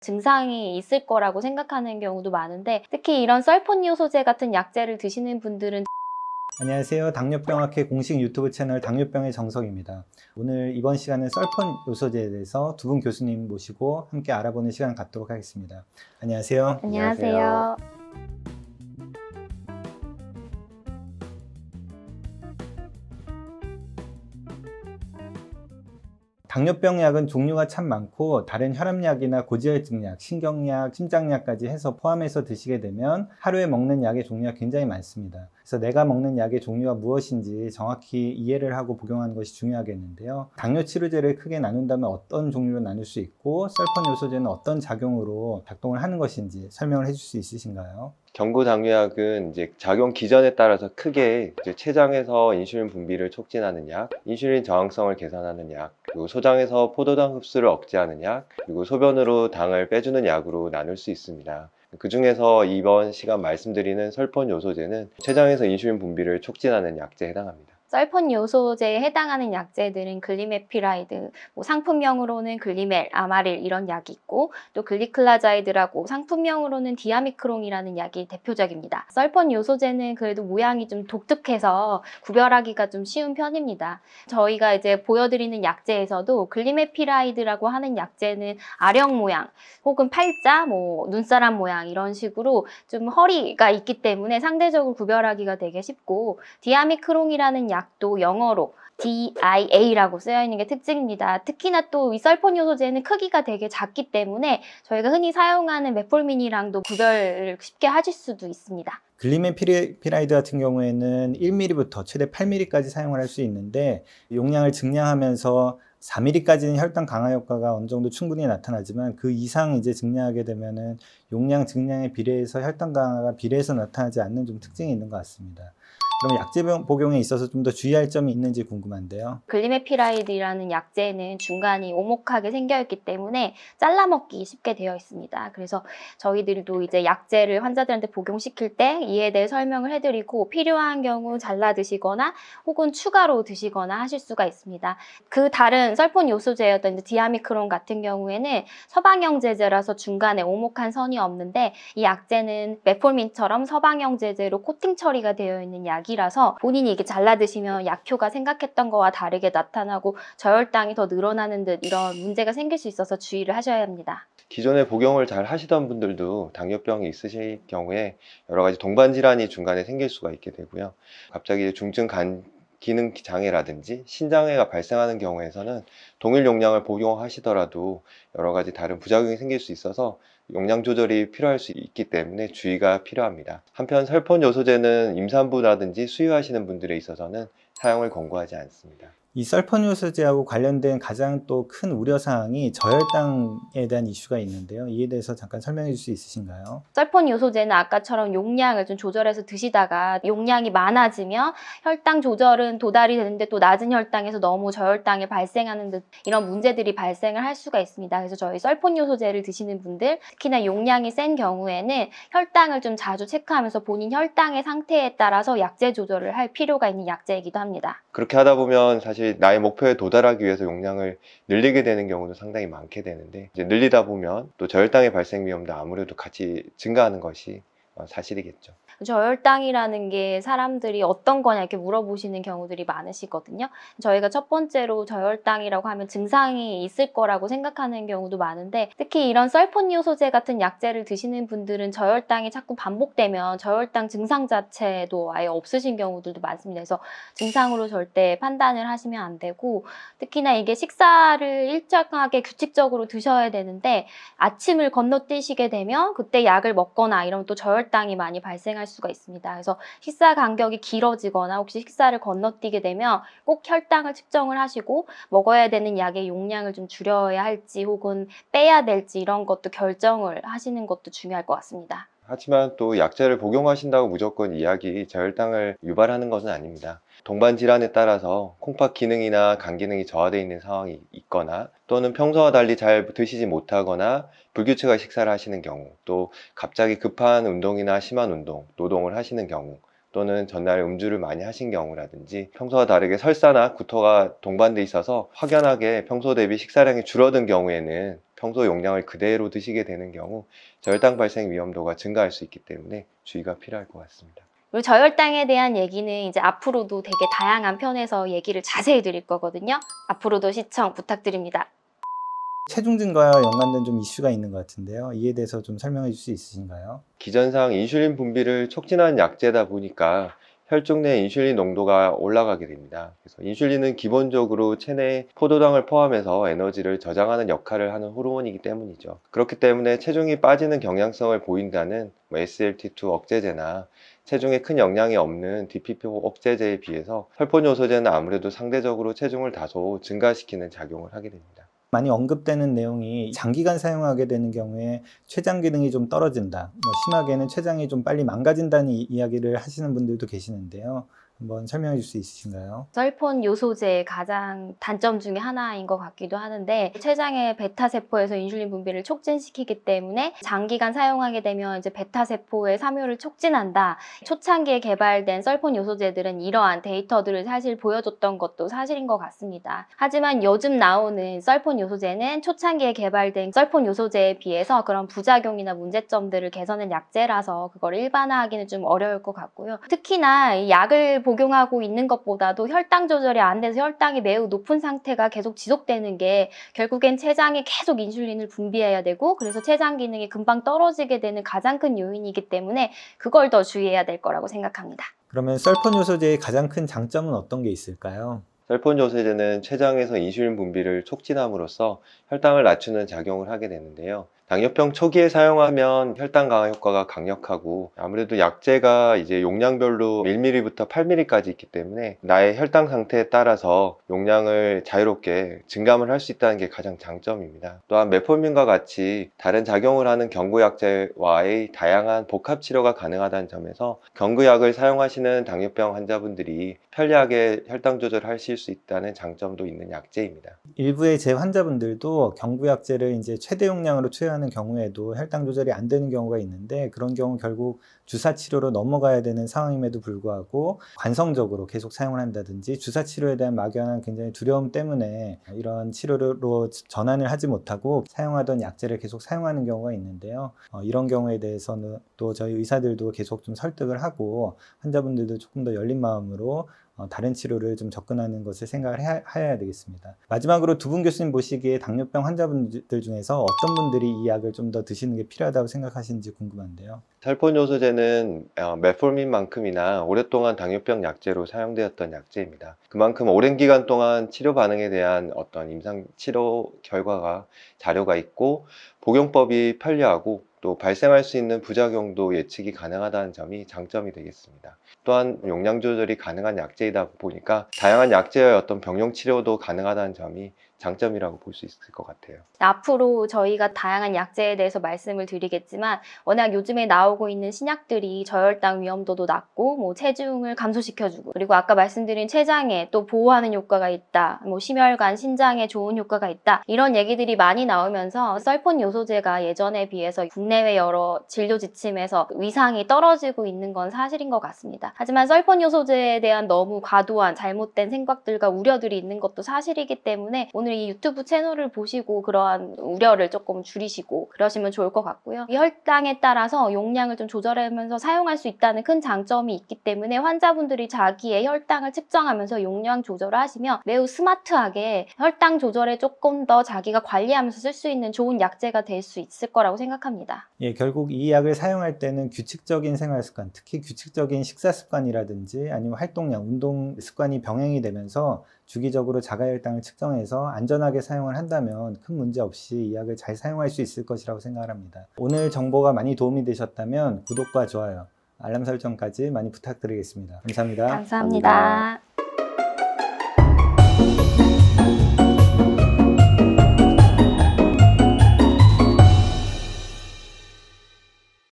증상이 있을 거라고 생각하는 경우도 많은데, 특히 이런 썰포니오소제 같은 약제를 드시는 분들은 안녕하세요. 당뇨병학회 공식 유튜브 채널 당뇨병의 정석입니다. 오늘 이번 시간은 썰포요소제에 대해서 두 분 교수님 모시고 함께 알아보는 시간 갖도록 하겠습니다. 안녕하세요. 안녕하세요. 당뇨병 약은 종류가 참 많고 다른 혈압약이나 고지혈증 약, 신경약, 심장약까지 해서 포함해서 드시게 되면 하루에 먹는 약의 종류가 굉장히 많습니다. 그래서 내가 먹는 약의 종류가 무엇인지 정확히 이해를 하고 복용하는 것이 중요하겠는데요. 당뇨 치료제를 크게 나눈다면 어떤 종류로 나눌 수 있고 썰포요소제는 어떤 작용으로 작동을 하는 것인지 설명을 해줄 수 있으신가요? 경구당뇨약은 이제 작용 기전에 따라서 크게 이제 췌장에서 인슐린 분비를 촉진하는 약, 인슐린 저항성을 개선하는 약, 그리고 소장에서 포도당 흡수를 억제하는 약, 그리고 소변으로 당을 빼주는 약으로 나눌 수 있습니다. 그 중에서 이번 시간 말씀드리는 설폰요소제는 췌장에서 인슐린 분비를 촉진하는 약제에 해당합니다. 썰포니오소제에 해당하는 약제들은 글리메피라이드, 상품명으로는 글리멜, 아마릴 이런 약이 있고, 또 글리클라자이드라고 상품명으로는 디아미크롱이라는 약이 대표적입니다. 썰포니오소제는 그래도 모양이 좀 독특해서 구별하기가 좀 쉬운 편입니다. 저희가 이제 보여드리는 약제에서도 글리메피라이드라고 하는 약제는 아령 모양 혹은 팔자, 눈사람 모양 이런 식으로 좀 허리가 있기 때문에 상대적으로 구별하기가 되게 쉽고, 디아미크롱이라는 약도 영어로 DIA라고 쓰여 있는 게 특징입니다. 특히나 또 이 썰포니오소제는 크기가 되게 작기 때문에 저희가 흔히 사용하는 메폴민이랑도 구별을 쉽게 하실 수도 있습니다. 글리메피라이드 같은 경우에는 1ml부터 최대 8ml까지 사용을 할 수 있는데 용량을 증량하면서 4ml까지는 혈당 강화 효과가 어느 정도 충분히 나타나지만 그 이상 이제 증량하게 되면은 용량 증량에 비례해서 혈당 강화가 비례해서 나타나지 않는 좀 특징이 있는 것 같습니다. 그럼 약제 복용에 있어서 좀 더 주의할 점이 있는지 궁금한데요. 글리메피라이드라는 약제는 중간이 오목하게 생겨있기 때문에 잘라 먹기 쉽게 되어 있습니다. 그래서 저희들도 이제 약제를 환자들한테 복용시킬 때 이에 대해 설명을 해드리고 필요한 경우 잘라 드시거나 혹은 추가로 드시거나 하실 수가 있습니다. 그 다른 썰포니오소제였던 디아미크론 같은 경우에는 서방형 제제라서 중간에 오목한 선이 없는데, 이 약제는 메폴민처럼 서방형 제제로 코팅 처리가 되어 있는 약이라서 본인이 이게 잘라 드시면 약효가 생각했던 거와 다르게 나타나고 저혈당이 더 늘어나는 듯 이런 문제가 생길 수 있어서 주의를 하셔야 합니다. 기존에 복용을 잘 하시던 분들도 당뇨병이 있으실 경우에 여러 가지 동반 질환이 중간에 생길 수가 있게 되고요. 갑자기 중증 간 기능 장애라든지 신장애가 발생하는 경우에서는 동일 용량을 복용하시더라도 여러 가지 다른 부작용이 생길 수 있어서 용량 조절이 필요할 수 있기 때문에 주의가 필요합니다. 한편 설폰요소제는 임산부라든지 수유하시는 분들에 있어서는 사용을 권고하지 않습니다. 이 썰포니오소제하고 관련된 가장 또 큰 우려사항이 저혈당에 대한 이슈가 있는데요. 이에 대해서 잠깐 설명해 줄 수 있으신가요? 썰포니오소제는 아까처럼 용량을 좀 조절해서 드시다가 용량이 많아지면 혈당 조절은 도달이 되는데 또 낮은 혈당에서 너무 저혈당이 발생하는 듯 이런 문제들이 발생을 할 수가 있습니다. 그래서 저희 썰포니오소제를 드시는 분들, 특히나 용량이 센 경우에는 혈당을 좀 자주 체크하면서 본인 혈당의 상태에 따라서 약제 조절을 할 필요가 있는 약제이기도 합니다. 그렇게 하다 보면 사실 나의 목표에 도달하기 위해서 용량을 늘리게 되는 경우도 상당히 많게 되는데, 이제 늘리다 보면 또 저혈당의 발생 위험도 아무래도 같이 증가하는 것이 사실이겠죠. 저혈당이라는 게 사람들이 어떤 거냐 이렇게 물어보시는 경우들이 많으시거든요. 저희가 첫 번째로 저혈당이라고 하면 증상이 있을 거라고 생각하는 경우도 많은데, 특히 이런 썰포니오소제 같은 약제를 드시는 분들은 저혈당이 자꾸 반복되면 저혈당 증상 자체도 아예 없으신 경우들도 많습니다. 그래서 증상으로 절대 판단을 하시면 안 되고, 특히나 이게 식사를 일정하게 규칙적으로 드셔야 되는데 아침을 건너뛰시게 되면 그때 약을 먹거나 이러면 또 저혈당이 많이 발생할 수가 있습니다. 그래서 식사 간격이 길어지거나 혹시 식사를 건너뛰게 되면 꼭 혈당을 측정을 하시고 먹어야 되는 약의 용량을 좀 줄여야 할지 혹은 빼야 될지 이런 것도 결정을 하시는 것도 중요할 것 같습니다. 하지만 또 약제를 복용하신다고 무조건 이 약이 저혈당을 유발하는 것은 아닙니다. 동반 질환에 따라서 콩팥 기능이나 간 기능이 저하되어 있는 상황이 있거나, 또는 평소와 달리 잘 드시지 못하거나 불규칙하게 식사를 하시는 경우, 또 갑자기 급한 운동이나 심한 운동, 노동을 하시는 경우, 또는 전날 음주를 많이 하신 경우라든지 평소와 다르게 설사나 구토가 동반돼 있어서 확연하게 평소 대비 식사량이 줄어든 경우에는 평소 용량을 그대로 드시게 되는 경우 저혈당 발생 위험도가 증가할 수 있기 때문에 주의가 필요할 것 같습니다. 그리고 저혈당에 대한 얘기는 이제 앞으로도 되게 다양한 편에서 얘기를 자세히 드릴 거거든요. 앞으로도 시청 부탁드립니다. 체중 증가와 연관된 좀 이슈가 있는 것 같은데요. 이에 대해서 좀 설명해 줄 수 있으신가요? 기전상 인슐린 분비를 촉진하는 약제다 보니까 혈중 내 인슐린 농도가 올라가게 됩니다. 그래서 인슐린은 기본적으로 체내 포도당을 포함해서 에너지를 저장하는 역할을 하는 호르몬이기 때문이죠. 그렇기 때문에 체중이 빠지는 경향성을 보인다는 SLT2 억제제나 체중에 큰 영향이 없는 DPP4 억제제에 비해서 설폰요소제는 아무래도 상대적으로 체중을 다소 증가시키는 작용을 하게 됩니다. 많이 언급되는 내용이 장기간 사용하게 되는 경우에 췌장 기능이 좀 떨어진다. 심하게는 췌장이 좀 빨리 망가진다는 이야기를 하시는 분들도 계시는데요. 한번 설명해 줄 수 있으신가요? 썰폰 요소제의 가장 단점 중에 하나인 것 같기도 하는데 췌장의 베타세포에서 인슐린 분비를 촉진시키기 때문에 장기간 사용하게 되면 이제 베타세포의 사묘를 촉진한다. 초창기에 개발된 썰폰 요소제들은 이러한 데이터들을 사실 보여줬던 것도 사실인 것 같습니다. 하지만 요즘 나오는 썰폰 요소제는 초창기에 개발된 썰폰 요소제에 비해서 그런 부작용이나 문제점들을 개선한 약제라서 그걸 일반화하기는 좀 어려울 것 같고요. 특히나 이 약을 복용하고 있는 것보다도 혈당 조절이 안 돼서 혈당이 매우 높은 상태가 계속 지속되는 게 결국엔 췌장에 계속 인슐린을 분비해야 되고 그래서 췌장 기능이 금방 떨어지게 되는 가장 큰 요인이기 때문에 그걸 더 주의해야 될 거라고 생각합니다. 그러면 썰폰 요소제의 가장 큰 장점은 어떤 게 있을까요? 설폰요소제는 췌장에서 인슐린 분비를 촉진함으로써 혈당을 낮추는 작용을 하게 되는데요. 당뇨병 초기에 사용하면 혈당 강화 효과가 강력하고 아무래도 약제가 이제 용량별로 1ml부터 8ml까지 있기 때문에 나의 혈당 상태에 따라서 용량을 자유롭게 증감을 할 수 있다는 게 가장 장점입니다. 또한 메포민과 같이 다른 작용을 하는 경구약제와의 다양한 복합 치료가 가능하다는 점에서 경구약을 사용하시는 당뇨병 환자분들이 편리하게 혈당 조절하실 수 있다는 장점도 있는 약제입니다. 일부의 제 환자분들도 경구약제를 이제 최대 용량으로 투여하는 경우에도 혈당 조절이 안 되는 경우가 있는데 그런 경우 결국 주사 치료로 넘어가야 되는 상황임에도 불구하고 관성적으로 계속 사용을 한다든지 주사 치료에 대한 막연한 굉장히 두려움 때문에 이런 치료로 전환을 하지 못하고 사용하던 약제를 계속 사용하는 경우가 있는데요. 이런 경우에 대해서는 또 저희 의사들도 계속 좀 설득을 하고 환자분들도 조금 더 열린 마음으로 다른 치료를 좀 접근하는 것을 생각을 해야 되겠습니다. 마지막으로 두 분 교수님 보시기에 당뇨병 환자분들 중에서 어떤 분들이 이 약을 좀 더 드시는 게 필요하다고 생각하시는지 궁금한데요. 설폰요소제는 메포민만큼이나 오랫동안 당뇨병 약제로 사용되었던 약제입니다. 그만큼 오랜 기간 동안 치료 반응에 대한 어떤 임상 치료 결과가 자료가 있고 복용법이 편리하고 또 발생할 수 있는 부작용도 예측이 가능하다는 점이 장점이 되겠습니다. 또한 용량 조절이 가능한 약제이다 보니까 다양한 약제의 어떤 병용 치료도 가능하다는 점이 장점이라고 볼 수 있을 것 같아요. 앞으로 저희가 다양한 약제에 대해서 말씀을 드리겠지만 워낙 요즘에 나오고 있는 신약들이 저혈당 위험도도 낮고 뭐 체중을 감소시켜주고 그리고 아까 말씀드린 췌장에 또 보호하는 효과가 있다, 뭐 심혈관, 신장에 좋은 효과가 있다 이런 얘기들이 많이 나오면서 썰폰 요소제가 예전에 비해서 국내외 여러 진료 지침에서 위상이 떨어지고 있는 건 사실인 것 같습니다. 하지만 썰폰 요소제에 대한 너무 과도한 잘못된 생각들과 우려들이 있는 것도 사실이기 때문에 오늘 이 유튜브 채널을 보시고 그러한 우려를 조금 줄이시고 그러시면 좋을 것 같고요. 이 혈당에 따라서 용량을 좀 조절하면서 사용할 수 있다는 큰 장점이 있기 때문에 환자분들이 자기의 혈당을 측정하면서 용량 조절을 하시면 매우 스마트하게 혈당 조절에 조금 더 자기가 관리하면서 쓸 수 있는 좋은 약제가 될 수 있을 거라고 생각합니다. 예, 결국 이 약을 사용할 때는 규칙적인 생활 습관, 특히 규칙적인 식사 습관이라든지 아니면 활동량, 운동 습관이 병행이 되면서 주기적으로 자가혈당을 측정해서 안전하게 사용을 한다면 큰 문제 없이 이 약을 잘 사용할 수 있을 것이라고 생각을 합니다. 오늘 정보가 많이 도움이 되셨다면 구독과 좋아요, 알람 설정까지 많이 부탁드리겠습니다. 감사합니다. 감사합니다.